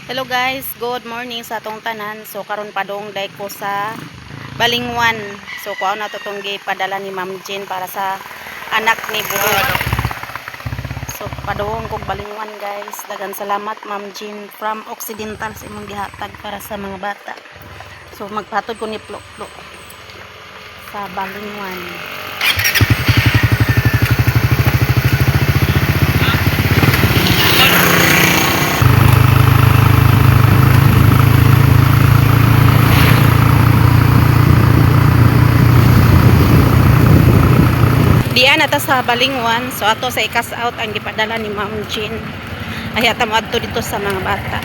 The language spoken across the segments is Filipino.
Hello guys, good morning sa atong tanan. So karon padong day ko sa Balingwan. So kuha na to tong padala ni Ma'am Jean para sa anak ni Budong. So padong kog Balingwan guys. Dagan salamat Ma'am Jean from Occidental sa imong gihatag para sa mga bata. So magpatod ko ni Plok sa Balingwan. Diyan ata sa Balingwan. So ato sa ikas out ang gipadala ni Ma'am Jean. Ay ata mo adto dito sa mga bata.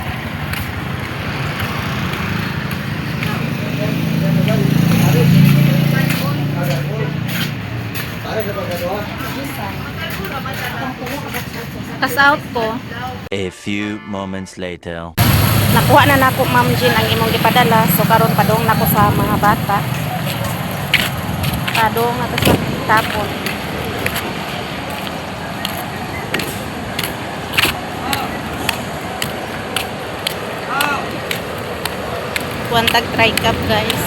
Ikas out ko. A few moments later. Nakuha na nako Ma'am Jean ang imong gipadala. So karon padong nako sa mga bata. Padong ato sa tapon. Tag try cup guys.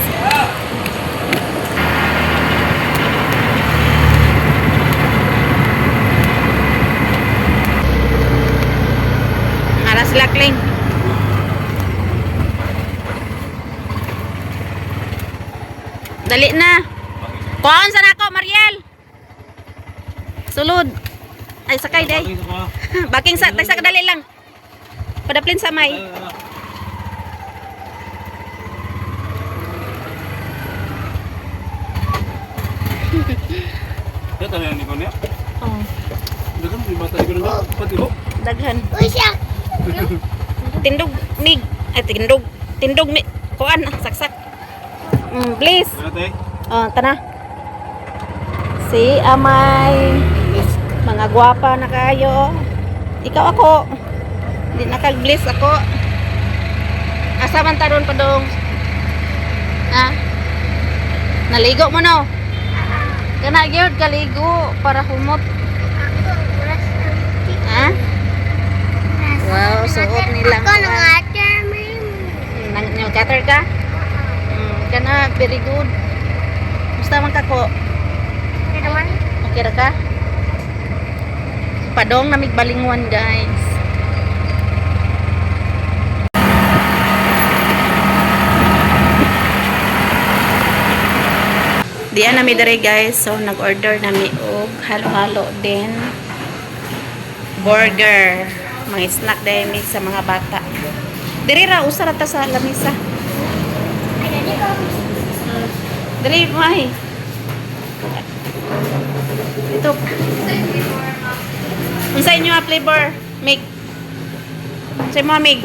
Aras lakling. Dali na. Kuhaon sa nako Mariel. Sulod. Ay sakay day. Baking sa tagsa kadali lang. Padaplin sa may. Ya tanya ni konya. Oh, Daghan di mata ko na pati ho. daghan. Uy siya. Tindog mig. Ay tindog mig. Kuan saksak. Please. Ate. Oh, tana. Si Amay. Mga gwapa na kayo. Ikaw ako. Hindi nakag-bliss ako. Asa man taron pa dong? Ha? Naligo mo no? Kana gyud kaligo para humot. Ha? Wow, suot nilang. Ako nang ater man. Nang cutter ka? Kana very good. Musta man ka ko? Okay naman. Okay ra ka? Padong namig Balingwan guys. Diyan nami dere guys. So nag-order nami og halo-halo din. Burger. Mga snack din sa mga bata. Diri ra usa ra ta sa lamisa. Dali mai. Ito. Unsa inyo nga flavor? Mig. Unsa mo mig?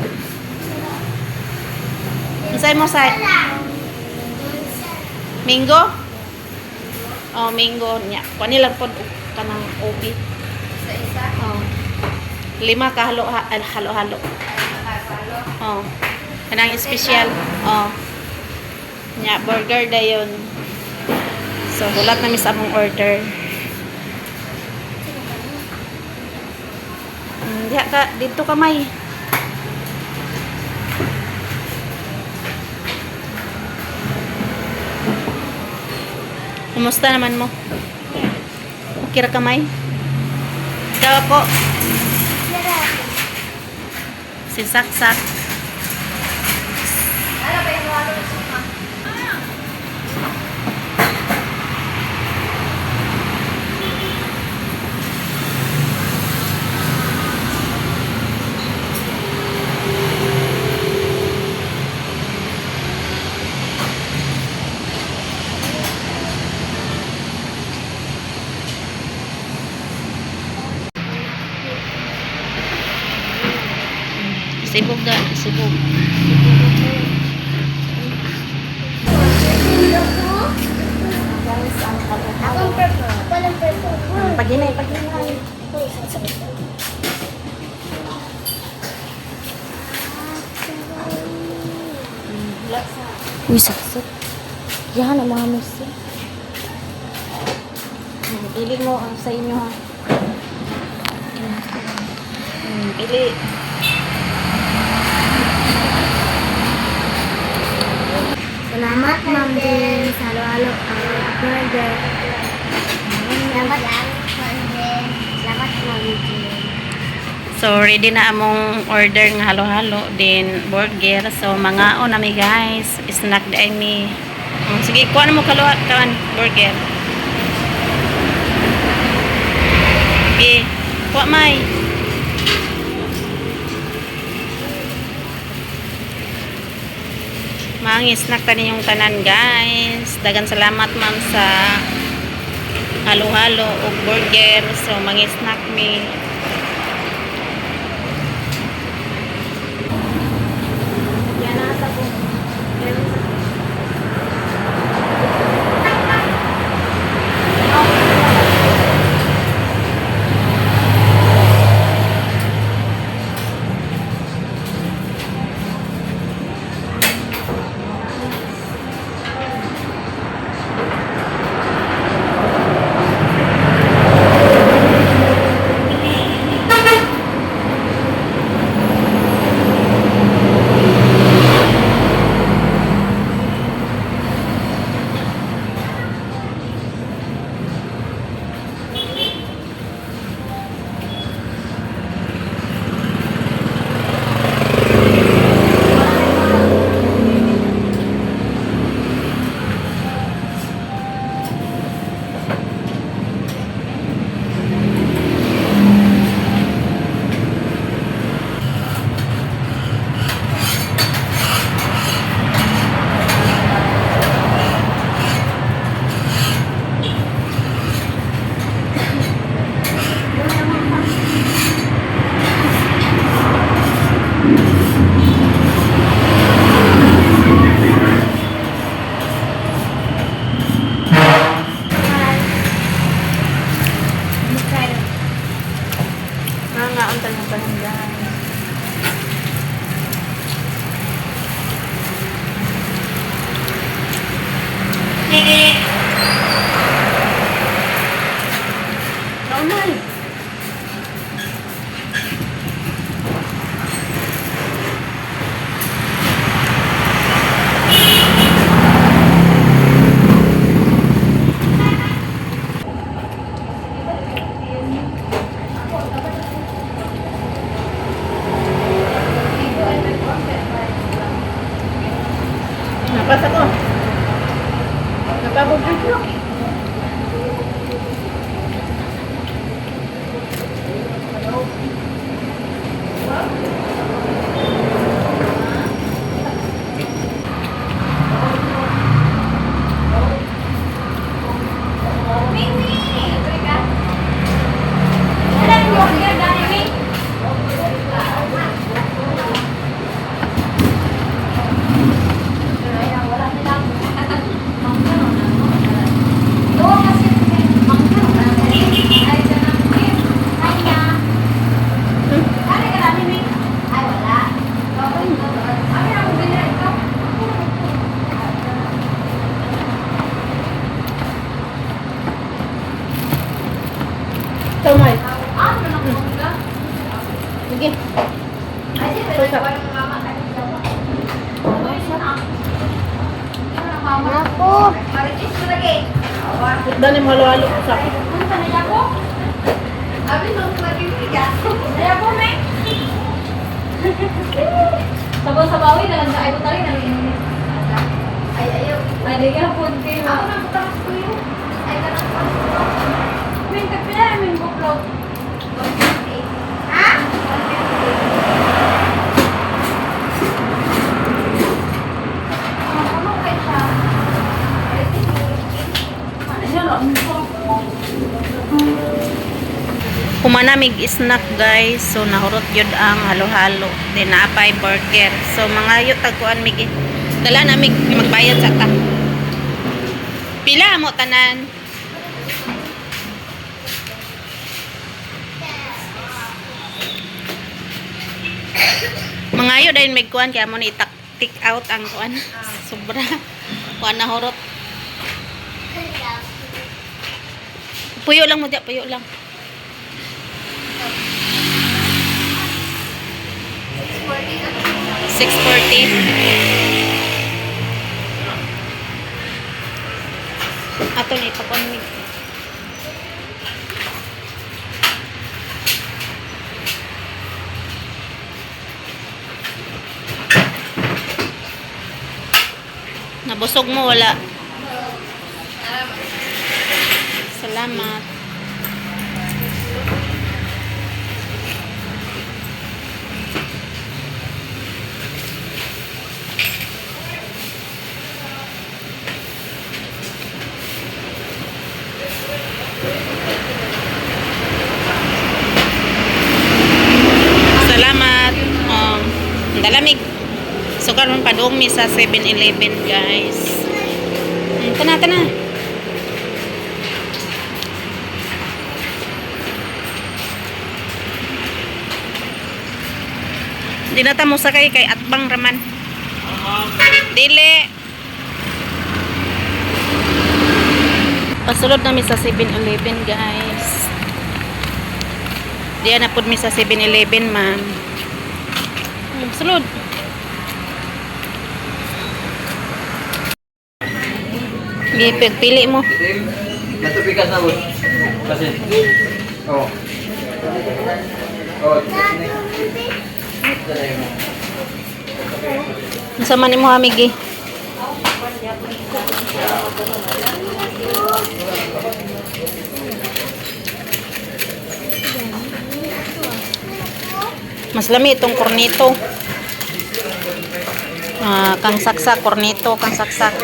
Unsa mo sa? Mango? Oh, mango nya. Kuani lang pod kanang obi. Isa. Oh. 5 ka halo-halo. Oh. Kanang special. Oh. Nya burger dayon. So hulat na mi sa among order. Diha ka dito ka may. Kumusta naman mo? Okay ra kamay? Ikaw ako. Si Saksak. Sibog da, sibog. Paginay. Uy, saksak. Yan, ang mga musi. Pili mo ang sa inyo ha. Pili. Salamat, Ma'am Jen. Sa halo-halo ang burger. Salamat, Ma'am Jen. Salamat, Ma'am Jen. So ready na among order nga halo-halo din burger. So mga o nami guys, snack day mi. Sige, kuha na mo kawan burger. Okay, kuha may. Mga snack pa ninyong tanan guys. Dagan salamat ma'am sa halo-halo o burger. So mga snack mi. Yan na sa po. Mga untal ng barangay. Naunay. Napas ako. Napabugay ko. Tomay. Sige. Ako. Dali mo halo-halo sa akin. Sabaw-sabawi na lang sa ay tali na rin. Ay, di ka punti mo. Min, kapila min buklog. Kumanamig snack guys. So nahurot yun ang halo-halo. Then naapay burger. So mga yun tagkuan mig. Dala na mig magbayad sa ta. Pila mo tanan. Mga yun dahil may kuan kaya mo ni take out ang kuan. Sobra. Kuan nahurot. Puyo lang mo diya, puyo lang. 640. ato ni ipakon. Nabusog mo wala. Salamat. Salamat. Dalamig. So karon padung mi sa 7-Eleven, guys. Tana. Di na ta mo sakay kay atbang raman. Dili. Pasulod na mi sa 7-Eleven, guys. Diyan na pud mi sa 7-Eleven, ma'am. Sulod. Pili mo. Natubigas na, boss. Kasi. Oo. Oo. Nasama ni mo amigi. Mas lami itong kornito. Kang saksak, kornito, kang saksak.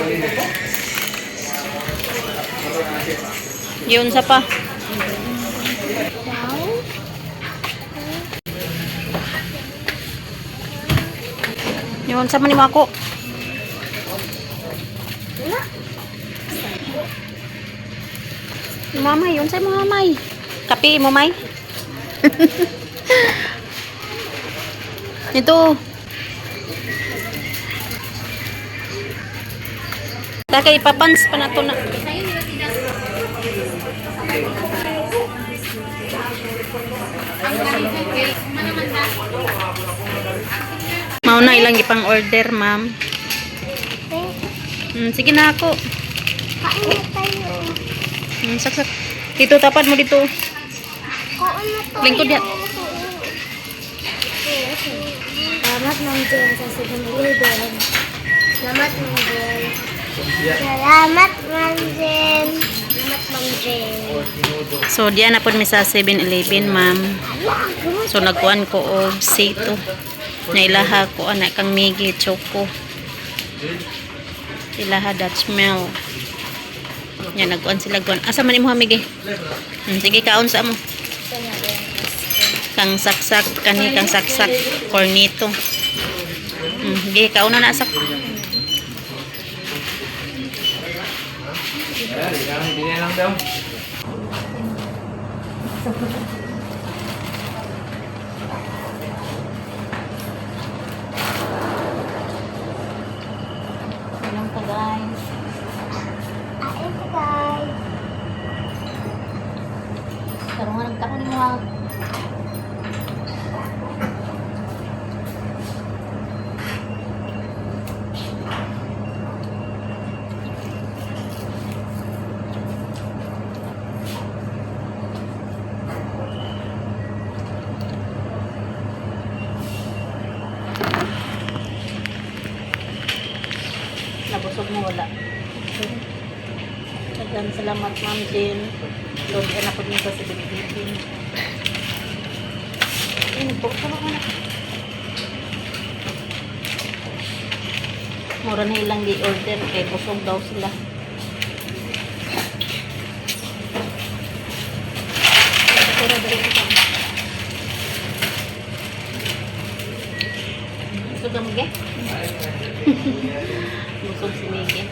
Yun sa pa. Yun sa man ako. Mamay, yun sa mo mamay. Kapi mo may. Ito. Takay papans pa na to na. Mauna ilang ipang order, ma'am. Sige na ako. Kain na tayo. Saksak. Dito, tapat mo dito. Kain na tayo. Lingkod yan. Salamat, Ma'am Jen, sa 7-Eleven. Salamat, Ma'am Jen. Salamat, Ma'am Jen. Salamat, Ma'am Jen. So, diyan na po mi sa 7-Eleven, ma'am. So, nagkuhan ko og sito. Nailaha ko anak kang Migi Choco. Ilaha Dutch Mill. Yan, nagkuhan sila kuhan. Asa man mo Migi? Sige, kaon sa mo. Kang saksak, kani kang saksak, cornito. Sige, kaon na nasak. Hindi na lang daw. Ilang po, guys. Kain ka, guys. Karungan nagtakon mo ha. Nabusog mo wala. Daghang salamat, Ma'am Jen. Lord, anak ko din sa 7-Eleven. Ini po, sama ka na. Mura na ilang di-order kay busog daw sila. Pero dali ito. Busog ka Mige? Busog si Mige.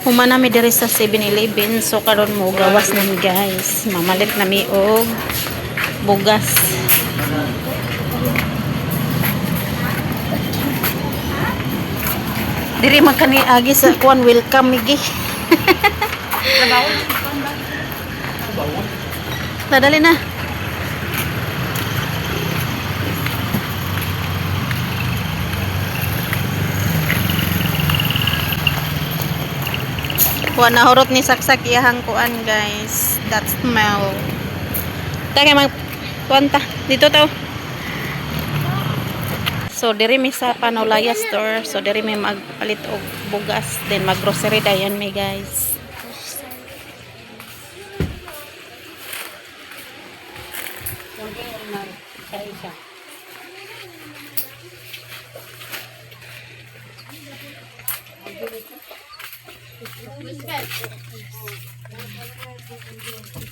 Humana mi diri sa 7-Eleven, so karon mo gawas nami guys. Mamalit nami og bugas. Diri man kani agi sa kuan welcome Migi. Dali na. Wa nahurot ni saksak iyahang kuan guys. That smell. Taka mag kuanta dito to. So diri mi sa Panolaya store. So diri mi magpalit og bugas, then mag-grocery dayon mi guys.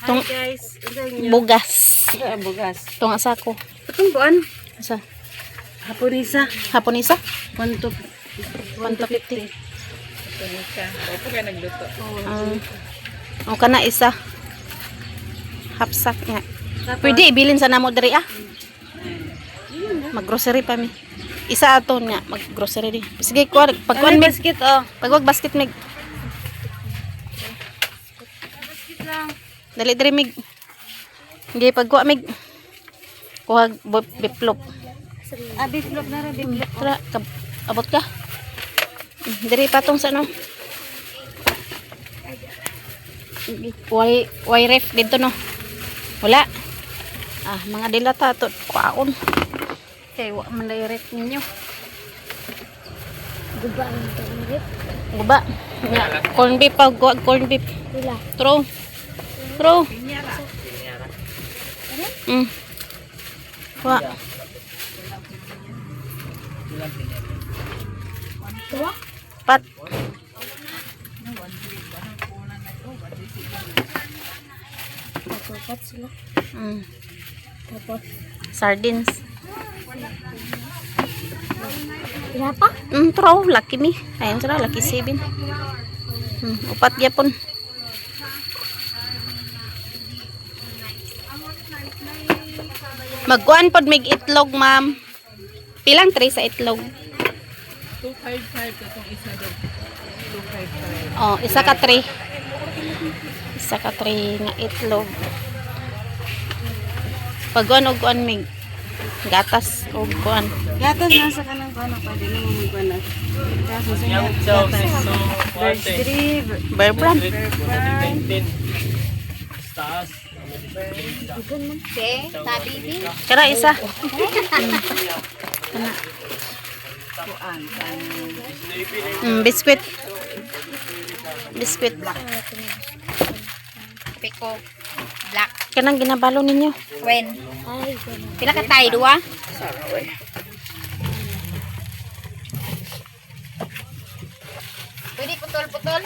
Tong Guys, bugas. bugas. Tong asa ko. Itong buwan, Asa? hapunisa, Hapon isa? pantok. 150. Opo kayo nagluto. O kana isa. Hapsak nga. Pwede ibilin sa namo diri ah. Mag-grocery pa mi. Isa aton nga mag-grocery di. Sige kuha pag kuan mig basket, oh. pagwag basket mig. Dali diri mig. Hindi pagkuha mig. Kuha biplop. Biplop na rin, biplop. Tara, abot ka. Diri patong sa no. Why ref dito no. Wala. Mga dilata to kuaon. Kay wa man day ref ninyo. Guba ang tanggit. Guba. Nga, corn beef pa, corn beef. Pila. Throw. Throw. Wa. Pat. Patupat sila. Tapos, Sardines. pila pa? Throw. Laki mi. Ayun sila. Laki 7. Upat gyapon. Magkuan pod mig itlog, ma'am. Pilang tray sa itlog? 255 itong isa doon. 255. Oh, isa ka tray. Isa ka tray nga itlog. Pagkuan og kuan mig gatas og kuan. Gatas nasa kanang kono pa din mo magkuan. Kaso sa Yung chow peso. Bear brand. Taas. Okay, tabi din. Kara isa. Biskuit. Biskuit. Piko. Black. Kanang ginabalo ninyo. When? Pila ka tayo, duwa? Pwede putol-putol?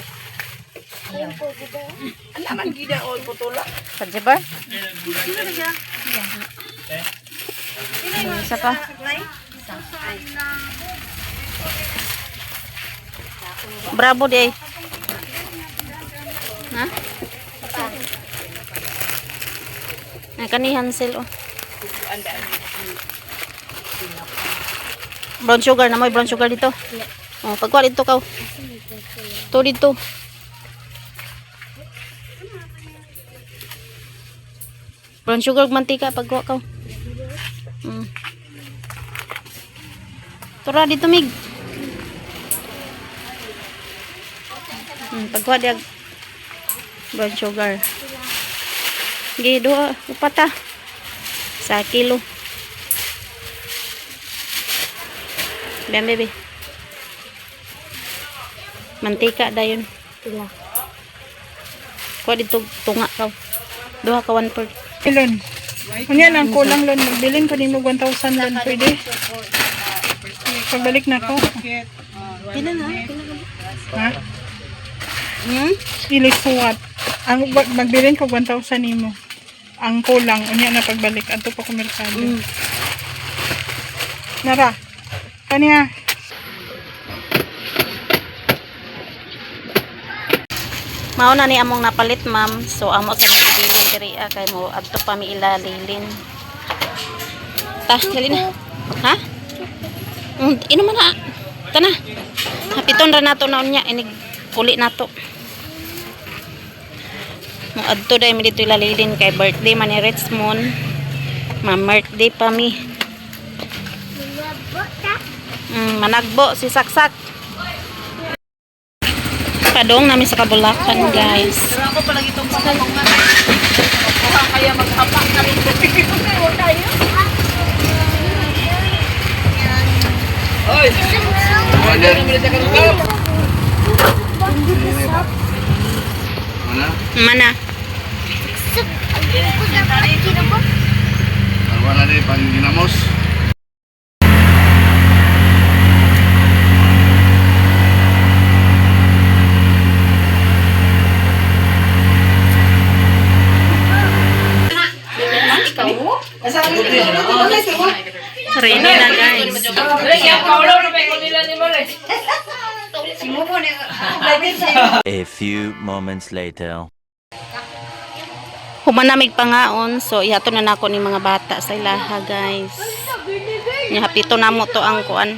Ayaw po, diba? Alaman gida all putula. Kajibar? Isa pa. Bravo day. Ha? Kani Hansel oh. Brown sugar na mo, brown sugar dito. Oh, pagkuha dito ka. To dito. Brown sugar ug mantika pagkuha ka. Tura dito mig. Pagkuha diag brown sugar. Gi duha upat sa kilo. Biyan bebe. Mantika dayon. Pila. Kuha dito tunga ka. Duha ka 1/4. Lon. Kunya lang kulang lon. Magbilin pa din mo 1,000 lon. Pwede. Pagbalik na ko. Pila na? Ha? Ilis suwat. Ang magbilin ko 1,000 nimo. Ang kulang. Unya na pagbalik. Ato pa kumerkado. Nara. Kanya. Mao na ni among napalit ma'am. So amo sa bilin diri kay mo adto pa mi ilalilin. Ta, dali na. Ha? Ino man na. Tana. Hapiton ra nato na unya inig kuli nato. Mo adto dai mi dito ilalilin kay birthday man ni Richmond. Ma-birthday pa mi. Managbo si Saksak. Padong namin sa Kabulakan, guys. Pero ako pala itong pamamungan. Mukha kaya maghapak na rin. Huwag tayo. Oy! Wala naman na siya karugap. Mana? Wala na pang ginamos. Ready na, guys. A few moments later. Humanamig pangaon, so ihato na nako ni mga bata sa ilaha, guys. Hapito na mo to ang kuan.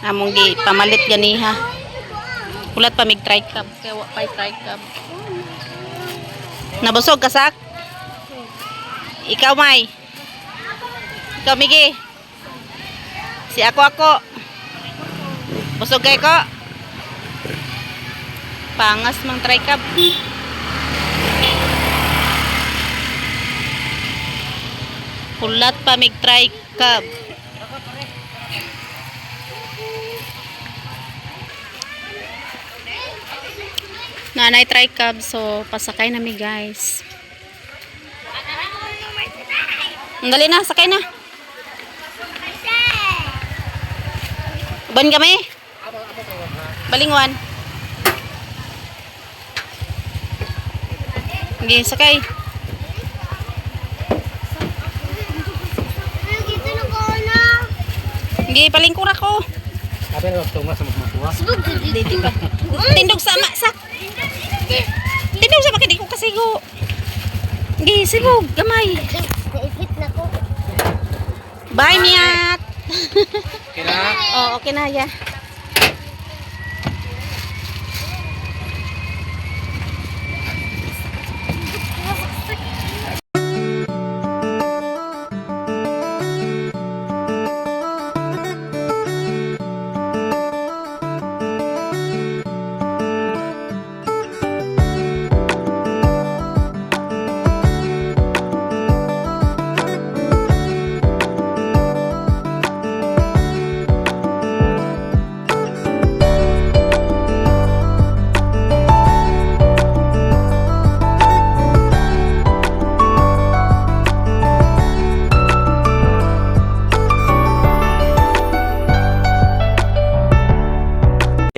Among gi pamalit ganiha. Kulat pa mig try cab, kaya wa pa try cab. Nabusog ka sak? Ikaw may. Ikaw Migi. Si ako. Busog kay ko. Pangas mang try cab. Kulat pa mig try cab. Nanay try cab, so pasakay na mi, guys. Dali na, sakay na. Ban kami? Balingwan. Sige, sakay. Sige, palingkur ako. Apa yang waktu mas sama kuah? Tindog sama, sak. Tindog sama, kaya di ko kasigo. Sige, sibog, gamay. Bye, Miat. Kira. Oh, okay na, ya.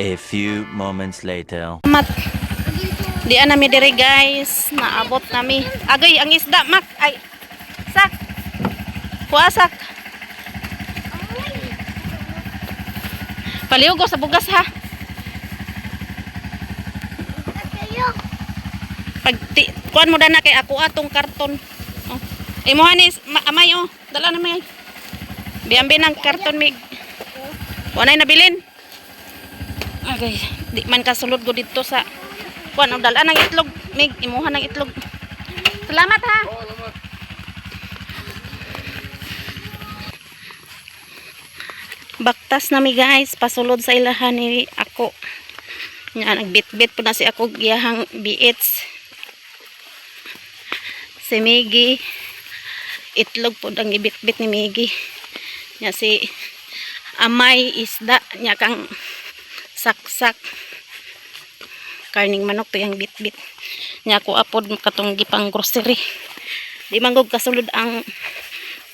A few moments later. Mat. Di nami diri, guys. Naabot nami. Agoy, ang isda, mak. Ay. Sak. Kuasak. Paliw ko sa bugas, ha. Pag kuan mo dana kay ako atong karton. Oh. Imuha ni amay, oh. Dala na may. Biambi ng karton mig. Wanay nabilin. Okay, di man kasulod ko dito sa kuan og dala ng itlog, mig imuha ng itlog. Salamat, ha. Baktas na mi, guys, pasulod sa ilahan ni ako. Nya nagbitbit po na si ako giyahang biits. Si Migi itlog po ang gibitbit ni Migi. Nya si amay isda nya kang saksak karning manok to yung bitbit nya ko apod katong gipang grocery. Di manggog kasulod ang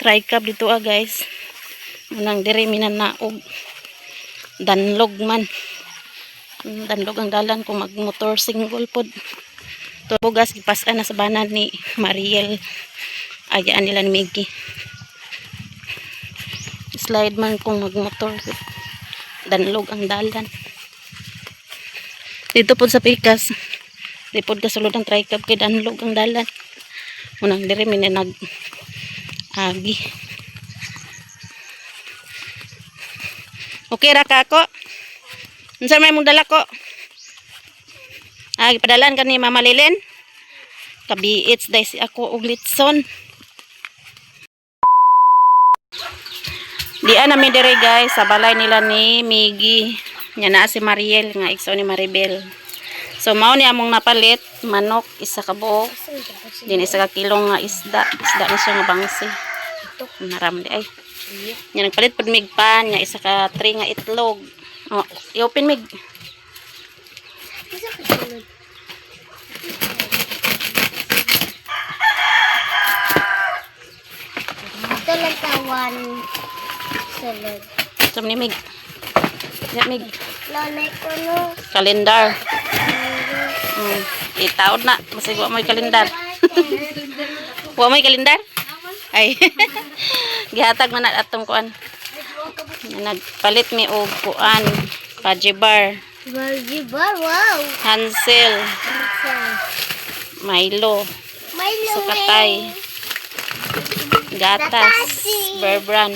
tricab dito, guys. Unang diri minan na og danlog man. Danlog ang dalan kung magmotor single pod. To bugas gipas na sa banan ni Mariel. Ayaan nila ni Miggy. Slide man kung magmotor. Danlog ang dalan. Dito po sa Pikas, di po kasulod ang tricab kay danlog ang dalan. Unang diri mi nag agi. Okay ra ka ako? Unsa may mong dala ko? Padalan ka ni Mama Lilin. Kabiits dai si ako og litson. Di nami diri, guys, sa balay nila ni Miggy. Nya naa si Mariel nga igso ni Maribel. So mao ni among napalit manok isa ka buok. Din isa ka kilong nga isda. Isda na siya nga bangsi. Naram di ay. Nya nagpalit pud mig pan nya isa ka 3 nga itlog. Oh, i-open mig. Ito lang tawan. Salad. Sam ni mig. Ya mig. Lalay ko no. Kalendar. Itaod na. Masig wa mo'y kalendar. Wa mo'y kalendar? Ay. Gihatag man na atong kuan. Nagpalit mi og kuan. Pajibar. Baljibar, wow. Hansel. Milo. Milo. Sukatay. Gatas. Berbran.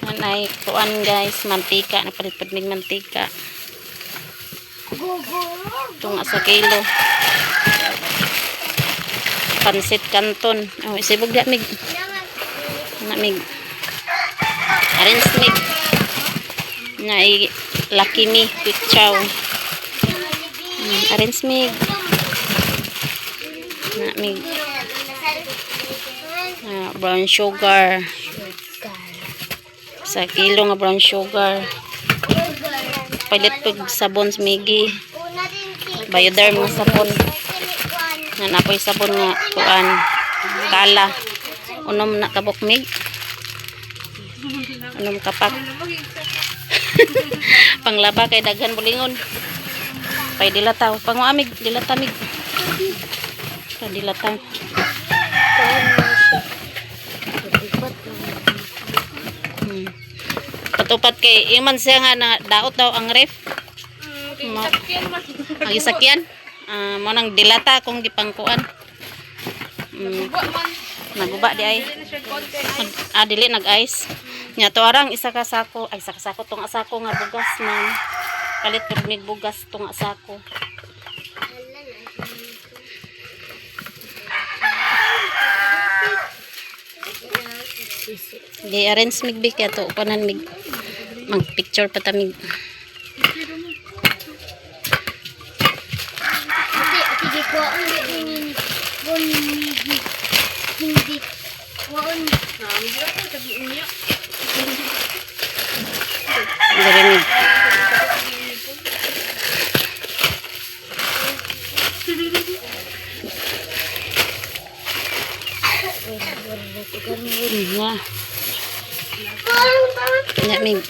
Nanay kuan guys. Mantika. Nagpalit pud mig mantika. Tunga sa kilo. Pansit Canton. Oh, isibog da mig. Na mig. Arens mig. Na Lucky Me quick chow. Arens mig. Na mig. Brown sugar. Sa kilo nga brown sugar. Palit pag sabon sa migi. Bioderm nga sabon. Nga napoy sabon nga kuan. Kala. Unom na kabok mig. Unom kapak. Panglaba kay daghan bulingon. Pay dilataw. Panguamig dilatamig. Pay dilataw. Patupat kay iman siya nga na daot daw ang ref. Ang isakyan. Mo nang dilata kung gipangkuan. Naguba di ay. Dili nag-ice. Nya to arang isa ka sako, ay isa ka sako tong asako nga bugas man. Palit pud mig bugas tong asako. Di arrange mig bik ato kanan mig mag picture pa ta mig. Sige ko ang hindi waon Dari mig. Nga. Nga mig.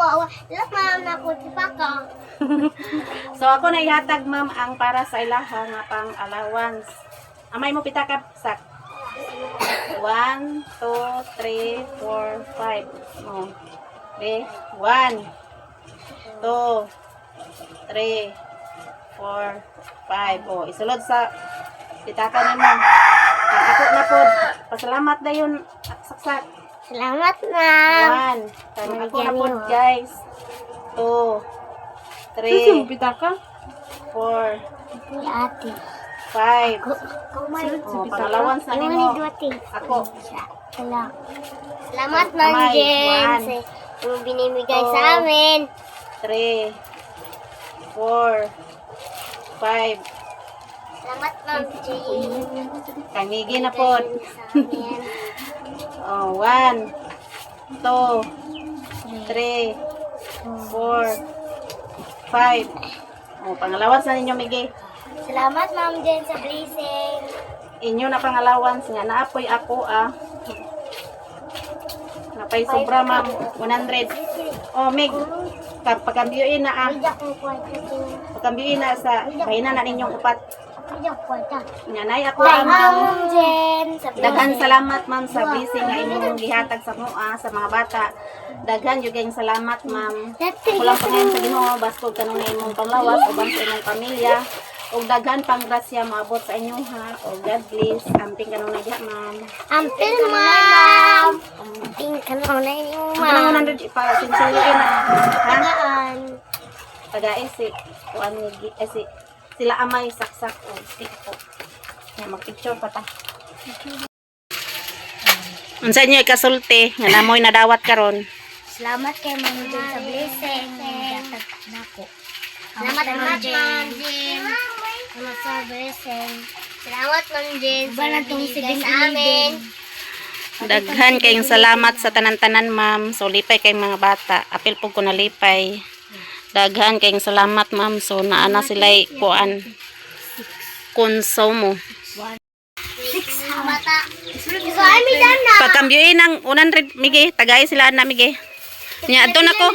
wow. Laman ako si Paka. So ako na ihatag ma'am ang para sa ilaha nga pang allowance. Amay mo pitakap sak. 1 2 3 4 5. Oh. Okay. 1 2 3 4 5. Oh, isulod sa pitakan nimo. Ako na pod. Pasalamat dayon saksak. Salamat, ma'am. 1. Kami ako na pod guys. 2 3 Pitaka? 4 Ni ate. 5. Kumay. Oh, pangalawan sa Iwan nimo. ni Duwati. Ako. Salamat, Ma'am Kamay. Jen. One. Yung binibigay Two. sa amin. 3 4 5. Salamat, Ma'am Jen. Kamigi na pod. Sa amin. Oh, 1 2 3 4 5. Oh, pangalawan sa ninyo Migi. Salamat, Ma'am Jen, sa blessing. Inyo na pangallowance nga naapoy ako napay sobra ma'am 100. Oh Mig, pagkambiyoin na Pijak mo kwarta din. pagkambiyoin na sa bahinan na ninyong upat. Pijak kwarta. Nga nay ako Ma'am Jen, sa daghan blessing. salamat ma'am sa blessing nga inyong gihatag sa mua sa mga bata. Daghan yung kayong salamat ma'am. Kulang pa ngayon sa Ginoo baskog kanang na imong panglawas uban sa imong pamilya. Og daghan pang grasya maabot sa inyo ha. O God bless. Amping kanang nagya ma'am. Ampil, Ma'am. Ampil ka na na yung Ang Ma'am. 100 pa sinsiluin na. Ha? Saan? Tagain si kuan ni si sila amay saksak o stick po. Magpicture pa ta. Unsa nyo ikasulti nga namoy nadawat karon? Salamat kay Ma'am Jen sa blessing. Gatag nako. Salamat Ma'am Jen. Salamat sa blessing. Salamat Ma'am Jen. Ba tong sa amin. Daghan kayong salamat sa tanan-tanan ma'am. So lipay kayong mga bata. Apil po ko na lipay. Daghan kayong salamat ma'am. So naana sila'y kuan. Konsumo. Bata. So ami dan na. Pagkambyuin ng 100 migi. Tagay sila na migi. Nya adto nako.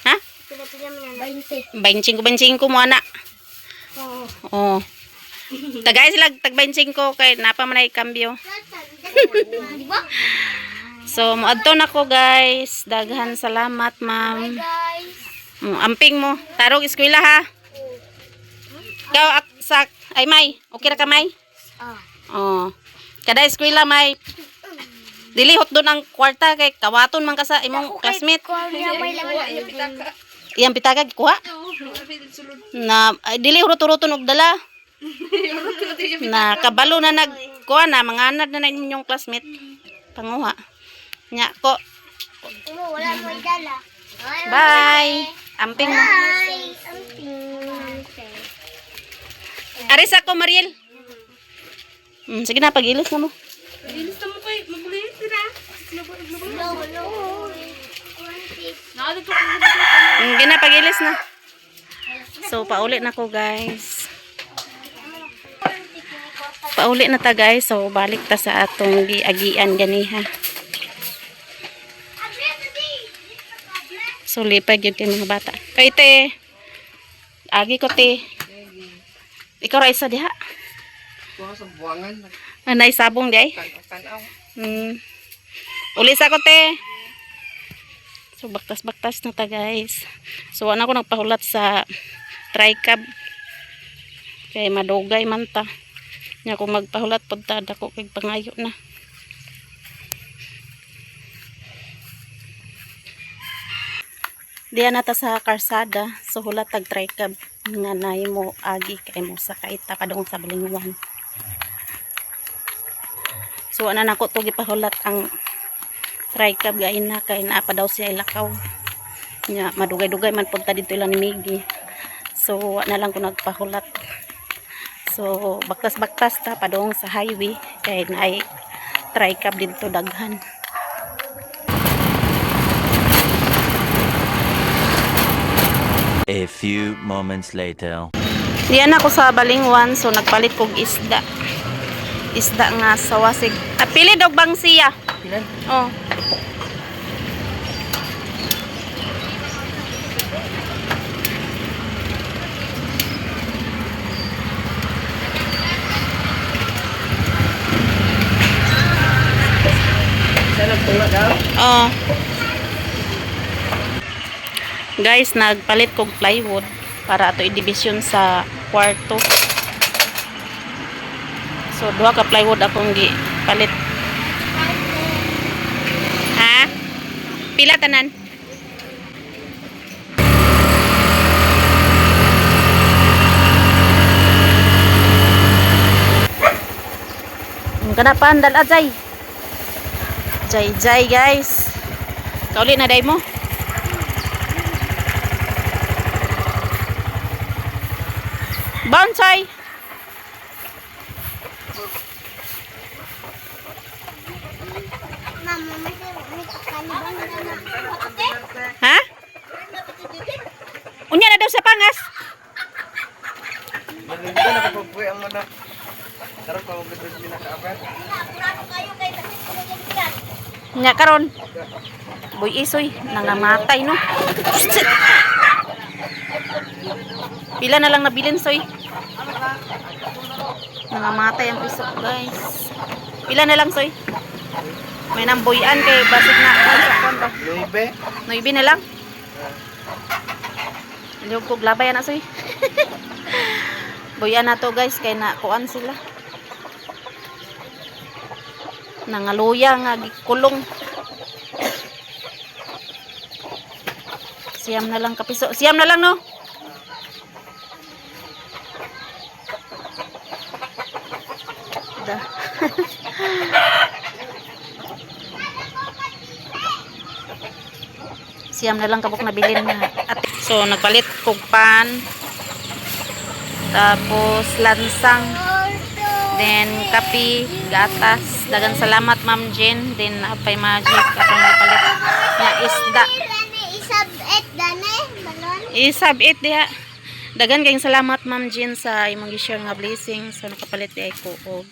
Ha? Pila-pila man 20. 25 mo ana. Oh. Tagay sila tag 25 kay napa man ay kambyo. Di ba? So moadto nako guys. Daghan salamat ma'am. Guys. Amping mo. Tarong eskwela ha. Ikaw sak ay May. Okay ra ka May? Ah. Oh. Kada eskwela May. Dili hot doon ang kwarta kay kawaton man ka sa imong classmate. Ko niya may laman. Iyang pitaka gikuha. Na ay, dili ruto-ruto og dala. Na kabalo na nagkuha na manganad na inyong classmate. Panguha. Nya ko. Wala mo dala. Bye. Amping mo. Bye. Aris ako Mariel. Sige na pag-ilis na mo. Gina pag-ilis na. So paulit na ko guys. Paulit na ta guys. So balik ta sa atong giagian ganiha. So lipay gyud kay mga bata. Kay te. Agi ko te. Ikaw ra isa diha. Kuha sa buwangan. Anay sabong di ay. Tanaw. Uli sa ko te. So baktas-baktas na ta guys. So ana ko nagpahulat sa tricab. Kay madugay man ta. Nya ko magpahulat pud ta dako kay pangayo na. Diyan nata sa karsada. So hulat tag tricab nga nay mo agi kay mo sakay ta padung sa balingwan. So ana nako to gipahulat ang tricab gain na kay naa pa daw siya ilakaw. Nya madugay-dugay man punta dito lang ni Miggy. So na lang ko nagpahulat. So baktas-baktas ta padung sa highway kay naay tricab dito daghan. A few moments later. Diyan ako sa balingwan so nagpalit kog isda. Isda nga sa wasig. Pili dog bang siya? Pilan? Oh. Sa nagtula daw? Oh. Guys, nagpalit kog plywood para ato i-division sa kwarto. So, duha ka plywood akong gipalit. Ha? Pila tanan? Ang kanapan dal ajay. Jay guys. Kauli na day mo. Bonsai. Mama, may kanibang na. Ha? Unya na daw sa pangas. Malungkot na kapagpuwi ang mana. Karon pa mo gud mi nakaapat. Nya karon. Boy isoy nangamatay no. Shit. Pila na lang nabilin soy. Nangamatay ang piso guys. Pila na lang soy. May namboyan kay basig na sa kondo. 9. 9 na lang. Hindi ko glabay na soy. Boyan na to guys kay na kuan sila. Nangaluya nga gikulong. Siyam na lang kapiso. Siyam na lang no. Da. Siyam na lang kabuk nabilin na. So nagpalit kog pan. Tapos lansang. Then kape, gatas. Dagan salamat Ma'am Jen. Then apay magic atong nagpalit. Nga isda. Isab-et dane, balon. Isab-it diha. Dagan kayong salamat Ma'am Jen sa imong gi-share nga blessing. So nakapalit di ko og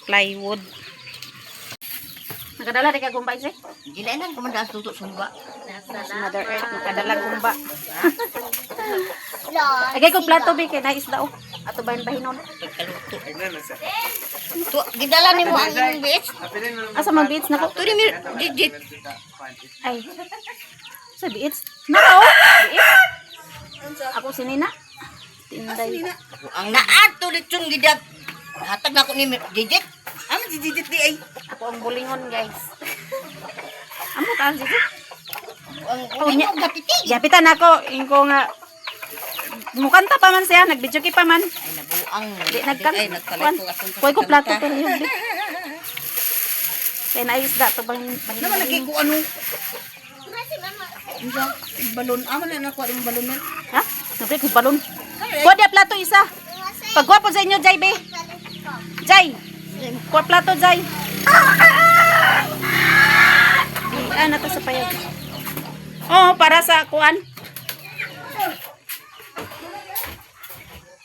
plywood. Nakadala di ka gumbay si? Ginainan ko man daas tutok sumba. Mother Earth nakadala gumba. Lord. Agay ko plato bi kay na isda oh. Ato bahin bahinon. Gidala nimo ang imong bitch. Asa man beats nako? Turi mi digit. Ay. Sa beats. Nako. Beats. Ako si Nina. Tinday. Ang naato litsong gidat. Hatag na ko ni digit. Amo digit di ay. Ako ang bulingon guys. Amo taan si Ang Oh, nya. gapitig. Yapitan ako ingko nga mukanta pa man siya, nagvideo pa man. Ay nabuang. Di nagkang. Ay nagpalit ko atong Kuy ko plato pero yun. Di. Kaya naisda to bang Naman lagi ko ano. Unsa balon amo na nakuha yung balon man. ha? Nabre ko balon. Kuha dia plato isa. Pagwa po sa inyo Jay be. Jay. Kuha plato Jay. Ano to sa payag? Oh, para sa kuan.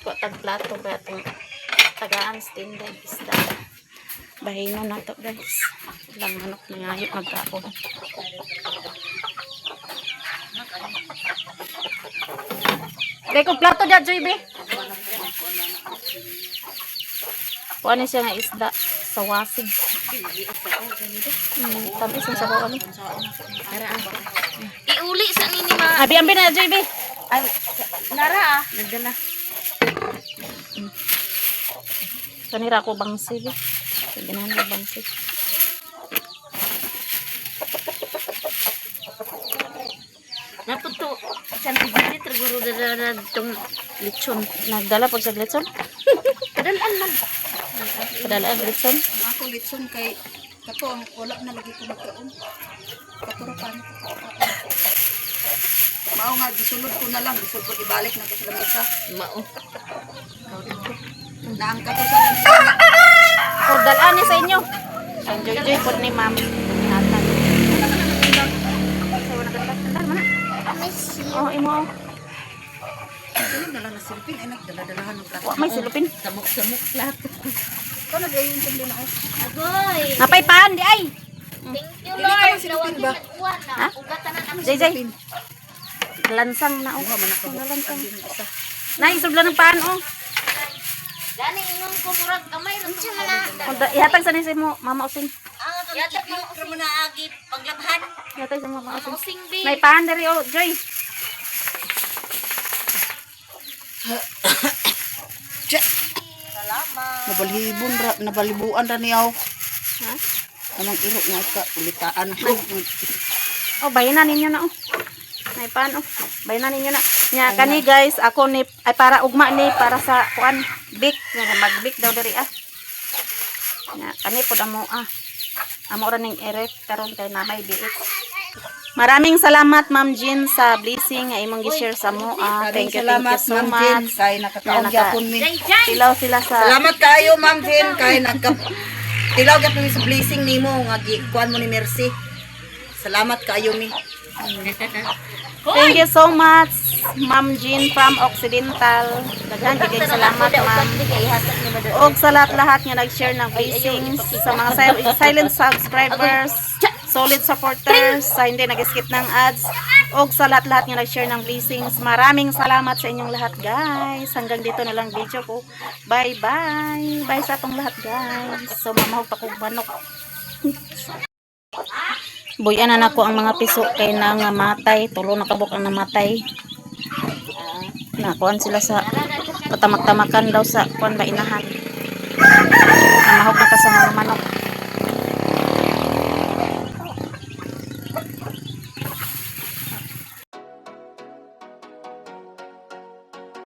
Kuha tag plato ba itong tagaan standard isda. Bahino na to guys. Lang manok na ngayot magkaon. Kaya kung plato dyan, Joy, be. Kuha na siya nga isda sa wasig. Tamis ang sabaw kami. Iuli sa nini ma. Abi, ambi na, Joy, be. Ay nara nagdala. Kanira ko bangsi, be. Ganahan ko bangsi. Naputo san digit terguru dada tong lechon. Nagdala pag sa glitson? Kadalan man. Padala ang glitson? Ako litson kay kato ang wala na lagi ko magkaon. Katurapan. Mao nga gisulod ko na lang, gisulod ko ibalik na ko sa lamesa. Mao. Naang kato sa lamesa. O, dalaan ni sa inyo. Ang Joy-Joy po ni ma'am. Natan. Oh, imo. Ano na lang na silpin ay nagdala-dalahan ng plato. Wa may silupin. Samok-samok plato. Ko na gayon sa din ako. Agoy. Napay paan di ay. Thank you, Dili ka Lord. man silupin ba? Ha? Jay, Jay. Lansang na oh. Uha man ako. Lansang. Ang isa. Naisubla ng paan oh. Gani ingon ko murag gamay ra to na. O, ihatag sa ni sa mo, Mama Using. Yata ko mo na agi paglabhan. Ihatag sa Mama Using. Using bi. May paan dari oh, Joy. Nabalhibon ra, nabalibuan ra niyaw. Ha? Anong iro nga ka ulitaan ako. Oh, bayanan ninyo na oh. May paan oh. Bayanan ninyo na. Nya kani guys, ako ni ay para ugma ni para sa kuan bik, nga mag-bik daw diri ah. Nya kani pod amo ah. Amo ra ning erek karon kay namay biit. Maraming salamat Ma'am Jean sa blessing nga imong gi-share sa mo. Thank you so much. Kay nakataon gyapon mi. Tilaw sila sa Salamat kayo Ma'am Jen kay nagka tilaw gyapon mi sa blessing nimo nga kuan mo ni Mercy. Salamat kayo mi. Thank you so much Ma'am Jean from Occidental. Daghan kay salamat ma'am. Og sa lahat nga nag-share ng blessings sa mga silent subscribers, solid supporters, sa hindi nag-skip ng ads, og sa lahat nga nag-share ng blessings. Maraming salamat sa inyong lahat guys. Hanggang dito na lang video ko. Bye bye. Bye sa atong lahat guys. So mamahog pa kong manok. Buyan na nako ang mga piso kay nangamatay, tulo na kabuk ang namatay. Nakuan sila sa patamak-tamakan daw sa kuan ba inahan. Namahog na ka sa mga manok.